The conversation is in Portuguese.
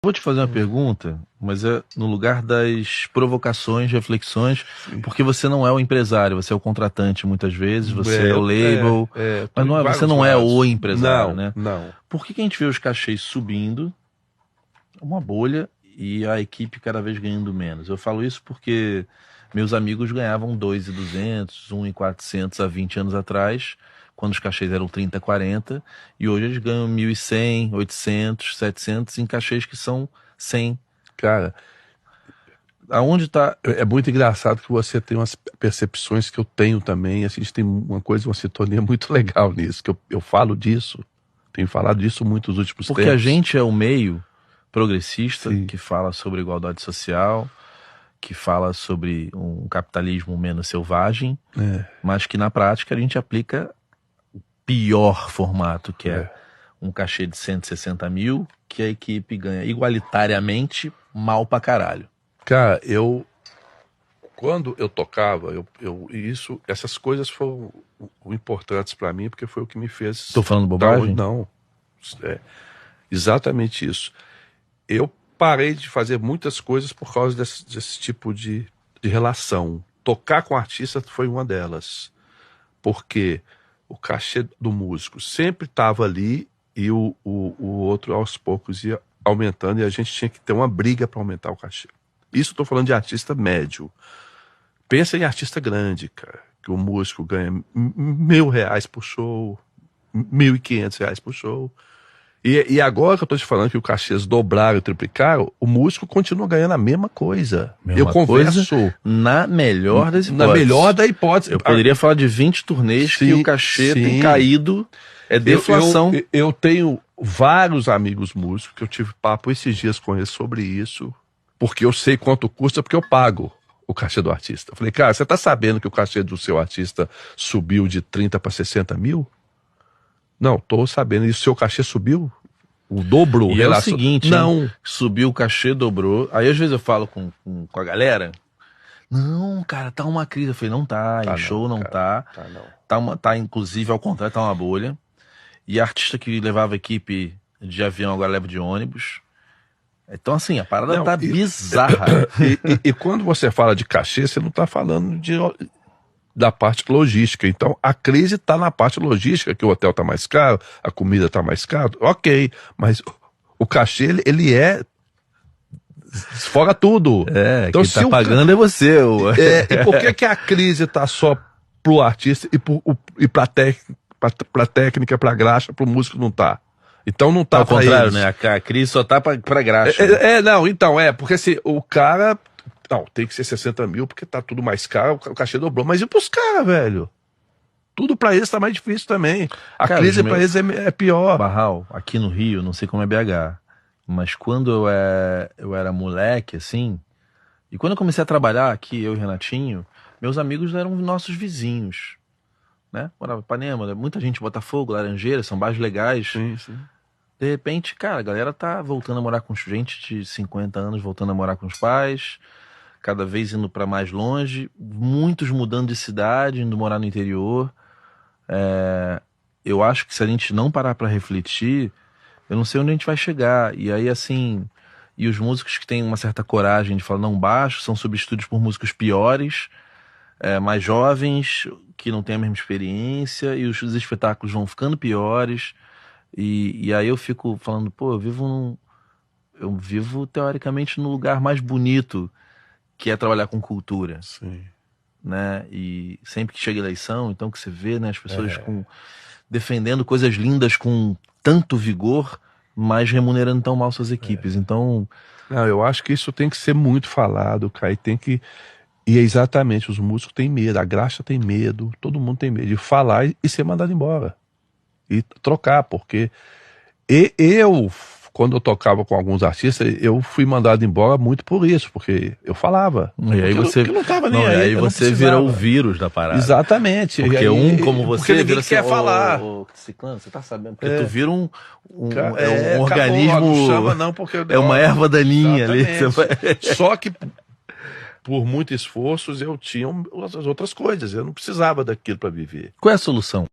Vou te fazer uma pergunta, mas é no lugar das provocações, reflexões, Sim. porque você não é o empresário, você é o contratante muitas vezes, você é o label, tô mas em você vários não é lados. o empresário, Não, né? não. Por que a gente vê os cachês subindo, uma bolha, e a equipe cada vez ganhando menos? Eu falo isso porque meus amigos ganhavam 2.200, 1.400 há 20 anos atrás, quando os cachês eram 30, 40, e hoje eles ganham 1.100, 800, 700 em cachês que são 100. Cara, Aonde tá? é muito engraçado que você tem umas percepções que eu tenho também. A gente tem uma sintonia muito legal nisso, que eu falo disso, tenho falado disso muito nos últimos Porque tempos. a gente é o meio progressista, Sim. que fala sobre igualdade social, que fala sobre um capitalismo menos selvagem, mas que na prática a gente aplica o pior formato, que é um cachê de 160 mil, que a equipe ganha igualitariamente mal pra caralho. Cara, quando eu tocava, essas coisas foram importantes pra mim, porque foi o que me fez... Tô falando bobagem? Não, exatamente isso. Eu parei de fazer muitas coisas por causa desse tipo de relação. Tocar com o artista foi uma delas, porque o cachê do músico sempre estava ali e o outro aos poucos ia aumentando, e a gente tinha que ter uma briga para aumentar o cachê. Isso estou falando de artista médio. Pensa em artista grande, cara, que o músico ganha R$1.000 por show, R$1.500 por show. E agora que eu tô te falando que o cachês dobraram e triplicaram, o músico continua ganhando a mesma coisa. Eu converso na melhor das hipóteses. Na melhor da hipótese. Eu poderia falar de 20 turnês que o cachê tem caído, é deflação. Eu tenho vários amigos músicos que eu tive papo esses dias com eles sobre isso, porque eu sei quanto custa, porque eu pago o cachê do artista. Eu falei, cara, você tá sabendo que o cachê do seu artista subiu de 30 para 60 mil? Não, tô sabendo. E o seu cachê subiu? O dobro? E é o seguinte, não. Subiu o cachê, dobrou. Aí às vezes eu falo com a galera, não, cara, tá uma crise. Eu falei, não tá, em show não tá. Tá inclusive, ao contrário, tá uma bolha. E artista que levava equipe de avião agora leva de ônibus. Então assim, a parada tá bizarra. E quando você fala de cachê, você não tá falando da parte logística. Então a crise está na parte logística, que o hotel está mais caro, a comida está mais cara, ok, mas o cachê ele desfoga tudo. Então, quem tá pagando é você. E por que a crise está só pro artista e pra técnica, pra graxa, pro músico não tá? Então não tá. Ao contrário, né? A crise só tá pra graxa. Porque assim, o cara... Não, tem que ser 60 mil porque tá tudo mais caro, o cachê dobrou. Mas e pros caras, velho? Tudo pra eles tá mais difícil também. A crise pra eles é pior. Barral, aqui no Rio, não sei como é BH, mas quando eu era moleque, assim, e quando eu comecei a trabalhar aqui, eu e Renatinho, meus amigos eram nossos vizinhos, né? Morava em Ipanema, muita gente em Botafogo, Laranjeira, são bairros legais. Sim. De repente, cara, a galera tá voltando a morar com gente de 50 anos, voltando a morar com os pais, cada vez indo para mais longe, muitos mudando de cidade, indo morar no interior. Eu acho que se a gente não parar para refletir, eu não sei onde a gente vai chegar. E aí, assim, e os músicos que têm uma certa coragem de falar não baixo, são substituídos por músicos piores, mais jovens, que não têm a mesma experiência, e os espetáculos vão ficando piores. E aí eu fico falando, pô, eu vivo teoricamente no lugar mais bonito, que é trabalhar com cultura. Sim. Né? E sempre que chega eleição, então que você vê, né, as pessoas defendendo coisas lindas com tanto vigor, mas remunerando tão mal suas equipes. Então... Não, eu acho que isso tem que ser muito falado, cara, e é exatamente, os músicos têm medo, a graxa tem medo, todo mundo tem medo de falar e ser mandado embora. E trocar, porque quando eu tocava com alguns artistas, eu fui mandado embora muito por isso, porque eu falava. E aí você não tava nem aí. Aí você vira o vírus da parada. Exatamente. Porque como você vira quer falar. Ciclano, você tá sabendo? Porque tu vira um acabou, organismo. não chama não, porque é uma erva daninha ali. Só que por muitos esforços eu tinha as outras coisas. Eu não precisava daquilo para viver. Qual é a solução?